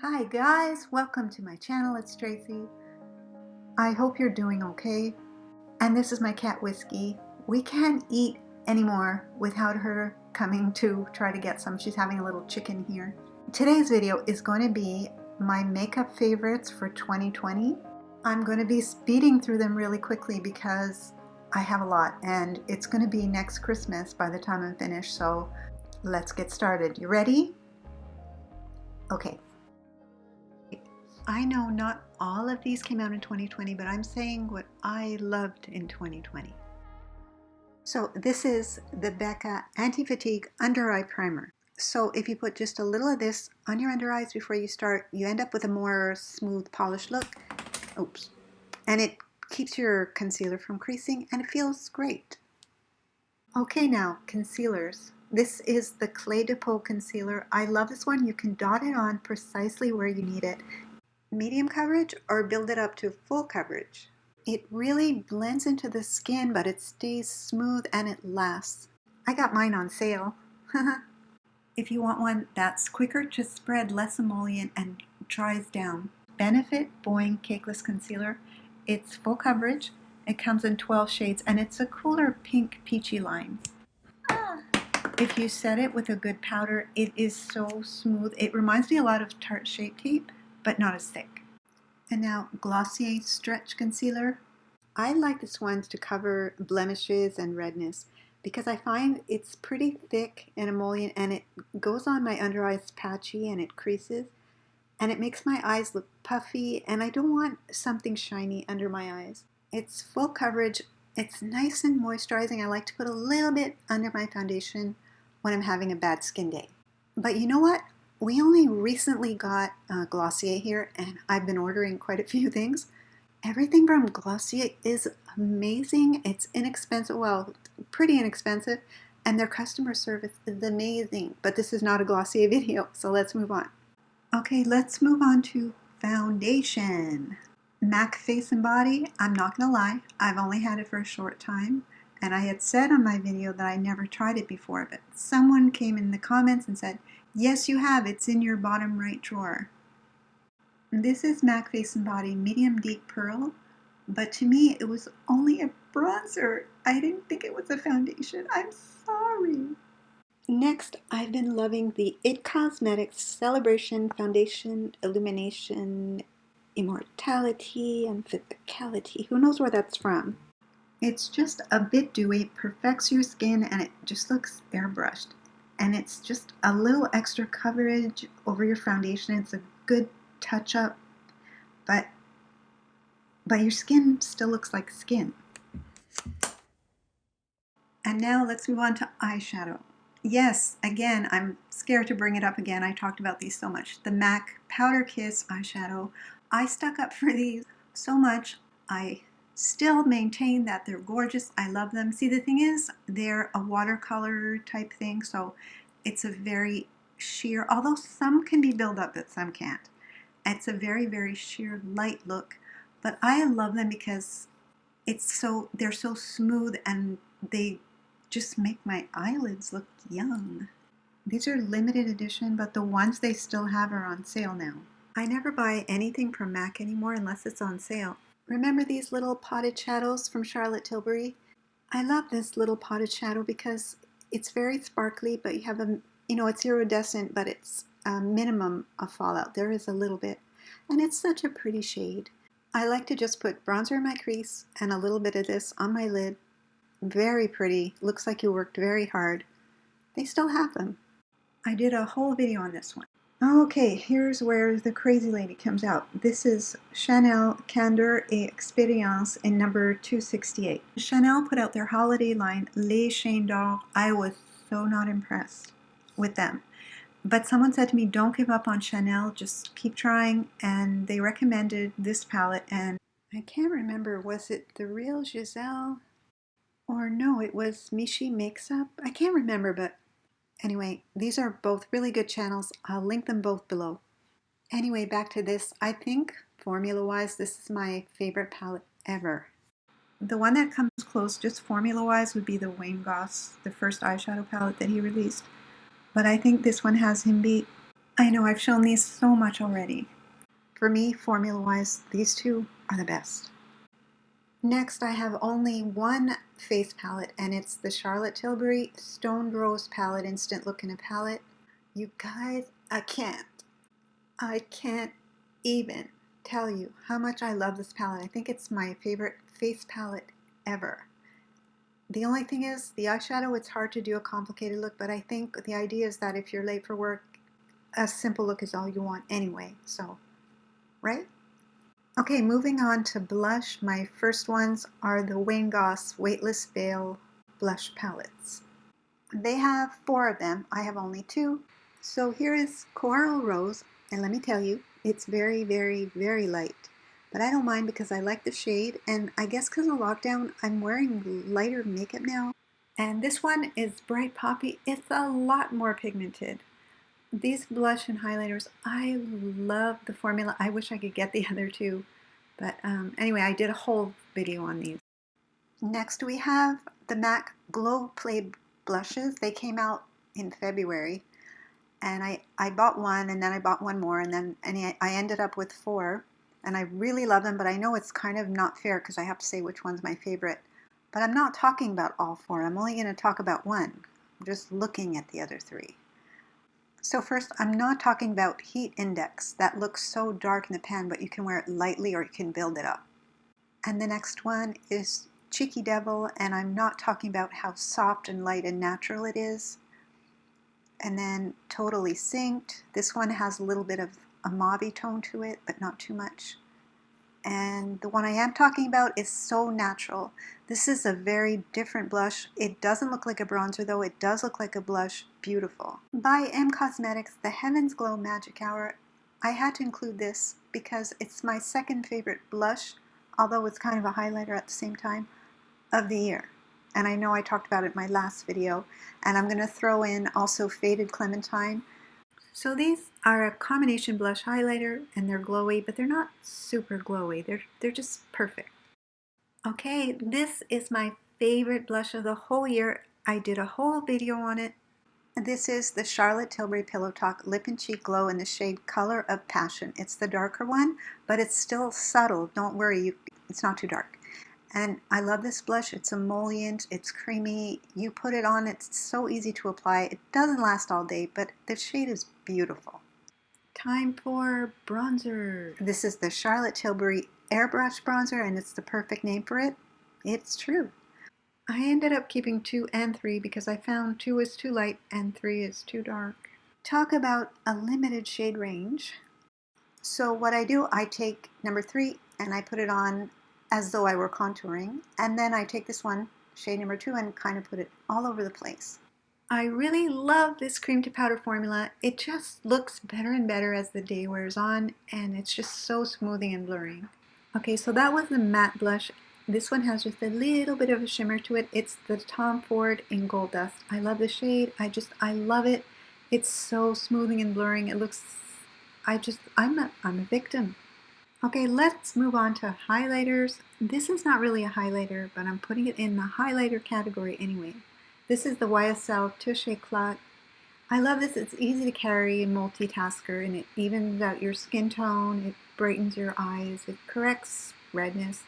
Hi guys, welcome to my channel. It's Tracy. I hope you're doing okay. And this is my cat Whiskey. We can't eat anymore without her coming to try to get some. She's having a little chicken here. Today's video is going to be my makeup favorites for 2020. I'm going to be speeding through them really quickly because I have a lot and it's going to be next Christmas by the time I'm finished. So let's get started. You ready? Okay. I know not all of these came out in 2020, but I'm saying what I loved in 2020. So this is the Becca Anti-Fatigue Under Eye Primer. So if you put just a little of this on your under eyes before you start, you end up with a more smooth, polished look. Oops. And it keeps your concealer from creasing and it feels great. Okay, now concealers. This is the Clé de Peau concealer. I love this one. You can dot it on precisely where you need it. Medium coverage or build it up to full coverage. It really blends into the skin, but it stays smooth and it lasts. I got mine on sale. If you want one that's quicker to spread, less emollient, and dries down. Benefit Boing Cakeless Concealer. It's full coverage. It comes in 12 shades and it's a cooler pink peachy line. If you set it with a good powder, it is so smooth. It reminds me a lot of Tarte Shape Tape, but not as thick. And now Glossier Stretch Concealer. I like this one to cover blemishes and redness because I find it's pretty thick and emollient and it goes on my under eyes patchy and it creases and it makes my eyes look puffy and I don't want something shiny under my eyes. It's full coverage. It's nice and moisturizing. I like to put a little bit under my foundation when I'm having a bad skin day. But you know what? We only recently got Glossier here and I've been ordering quite a few things. Everything from Glossier is amazing. It's inexpensive, well, pretty inexpensive, and their customer service is amazing. But this is not a Glossier video, so let's move on. Okay, let's move on to foundation. MAC Face and Body, I'm not gonna lie, I've only had it for a short time. And I had said on my video that I never tried it before, but someone came in the comments and said, yes, you have. It's in your bottom right drawer. This is MAC Face and Body Medium Deep Pearl, but to me it was only a bronzer. I didn't think it was a foundation. I'm sorry. Next, I've been loving the IT Cosmetics Celebration Foundation Illumination Immortality and Physicality. Who knows where that's from? It's just a bit dewy, perfects your skin, and it just looks airbrushed. And it's just a little extra coverage over your foundation. It's a good touch-up, but your skin still looks like skin. And now let's move on to eyeshadow. Yes, again, I'm scared to bring it up again. I talked about these so much. The MAC Powder Kiss eyeshadow. I stuck up for these so much. I still maintain that they're gorgeous. I love them. See, the thing is, they're a watercolor type thing, so it's a very sheer, although some can be built up, but some can't. It's a very, very sheer light look, but I love them because they're so smooth and they just make my eyelids look young. These are limited edition, but the ones they still have are on sale now. I never buy anything from MAC anymore unless it's on sale. Remember these little potted shadows from Charlotte Tilbury? I love this little potted shadow because it's very sparkly, but you have it's iridescent, but it's a minimum of fallout. There is a little bit, and it's such a pretty shade. I like to just put bronzer in my crease and a little bit of this on my lid. Very pretty. Looks like you worked very hard. They still have them. I did a whole video on this one. Okay, here's where the crazy lady comes out. This is Chanel Candeur et Expérience in number 268. Chanel put out their holiday line, Les Chaînes d'Or. I was so not impressed with them. But someone said to me, don't give up on Chanel, just keep trying. And they recommended this palette, and I can't remember, was it the real Giselle? Or no, it was Michi Makes Up? I can't remember, but anyway, these are both really good channels. I'll link them both below. Anyway, back to this. I think, formula-wise, this is my favorite palette ever. The one that comes close, just formula-wise, would be the Wayne Goss, the first eyeshadow palette that he released. But I think this one has him beat. I know I've shown these so much already. For me, formula-wise, these two are the best. Next, I have only one face palette, and it's the Charlotte Tilbury Stoned Rose Palette, Instant Look in a Palette. You guys, I can't even tell you how much I love this palette. I think it's my favorite face palette ever. The only thing is, the eyeshadow, it's hard to do a complicated look, but I think the idea is that if you're late for work, a simple look is all you want anyway, so, right? Okay, moving on to blush. My first ones are the Wayne Goss Weightless Veil blush palettes. They have 4 of them. I have only 2. So here is Coral Rose, and let me tell you, it's very, very, very light. But I don't mind because I like the shade, and I guess because of lockdown, I'm wearing lighter makeup now. And this one is Bright Poppy. It's a lot more pigmented. These blush and highlighters, I love the formula. I wish I could get the other two. But anyway, I did a whole video on these. Next we have the MAC Glow Play blushes. They came out in February. And I bought one, and then I bought one more, and I ended up with 4. And I really love them, but I know it's kind of not fair because I have to say which one's my favorite. But I'm not talking about all 4. I'm only going to talk about one. I'm just looking at the other 3. So first, I'm not talking about Heat Index. That looks so dark in the pan, but you can wear it lightly or you can build it up. And the next one is Cheeky Devil, and I'm not talking about how soft and light and natural it is. And then Totally Synced. This one has a little bit of a mauve tone to it, but not too much. And the one I am talking about is So Natural. This is a very different blush. It doesn't look like a bronzer though. It does look like a blush. Beautiful. By M Cosmetics, the Heaven's Glow Magic Hour. I had to include this because it's my second favorite blush, although it's kind of a highlighter at the same time, of the year. And I know I talked about it in my last video. And I'm going to throw in also Faded Clementine. So these are a combination blush highlighter, and they're glowy, but they're not super glowy. They're just perfect. Okay, this is my favorite blush of the whole year. I did a whole video on it. This is the Charlotte Tilbury Pillow Talk Lip and Cheek Glow in the shade Color of Passion. It's the darker one, but it's still subtle. Don't worry, it's not too dark. And I love this blush. It's emollient, it's creamy. You put it on, it's so easy to apply. It doesn't last all day, but the shade is beautiful. Time for bronzer. This is the Charlotte Tilbury Airbrush Bronzer, and it's the perfect name for it. It's true. I ended up keeping 2 and 3 because I found 2 is too light and 3 is too dark. Talk about a limited shade range. So what I do, I take number 3 and I put it on as though I were contouring, and then I take this one, shade number 2, and kind of put it all over the place. I really love this cream to powder formula. It just looks better and better as the day wears on, and it's just so smoothing and blurring. Okay, so that was the matte blush. This one has just a little bit of a shimmer to it. It's the Tom Ford in Gold Dust. I love the shade. I love it. It's so smoothing and blurring. It looks, I'm a victim. Okay, let's move on to highlighters. This is not really a highlighter, but I'm putting it in the highlighter category anyway. This is the YSL Touche Éclat. I love this. It's easy to carry and multitasker, and it evens out your skin tone. It brightens your eyes. It corrects redness,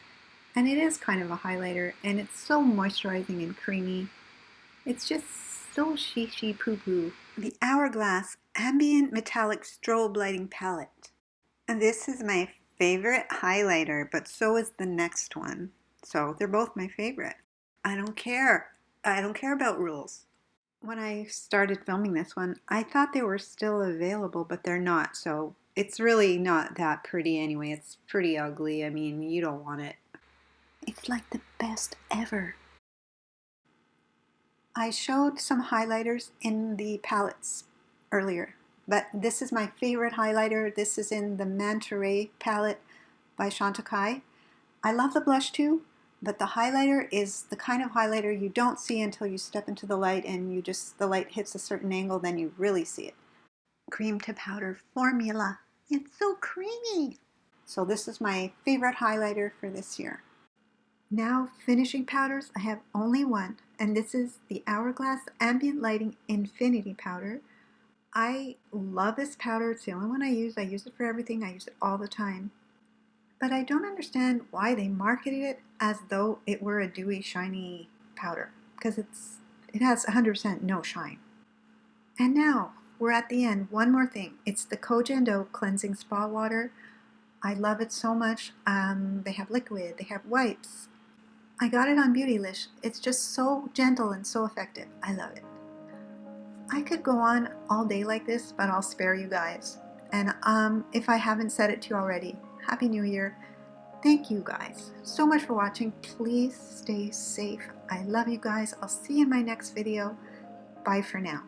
and it is kind of a highlighter, and it's so moisturizing and creamy. It's just so she poo poo. The Hourglass Ambient Metallic Strobe Lighting Palette. And this is my favorite highlighter, but so is the next one. So they're both my favorite. I don't care. I don't care about rules. When I started filming this one, I thought they were still available, but they're not. So it's really not that pretty anyway. It's pretty ugly. I mean, you don't want it. It's like the best ever. I showed some highlighters in the palettes earlier, but this is my favorite highlighter. This is in the Manta Ray palette by Chantecaille. I love the blush too, but the highlighter is the kind of highlighter you don't see until you step into the light and the light hits a certain angle, then you really see it. Cream to powder formula. It's so creamy. So this is my favorite highlighter for this year. Now finishing powders, I have only one, and this is the Hourglass Ambient Lighting Infinity Powder. I love this powder. It's the only one I use. I use it for everything. I use it all the time. But I don't understand why they marketed it as though it were a dewy, shiny powder, because it has 100% no shine. And now we're at the end. One more thing. It's the Kojando Cleansing Spa Water. I love it so much. They have liquid. They have wipes. I got it on Beautylish. It's just so gentle and so effective. I love it. I could go on all day like this, but I'll spare you guys. And if I haven't said it to you already, Happy New Year. Thank you guys so much for watching. Please stay safe. I love you guys. I'll see you in my next video. Bye for now.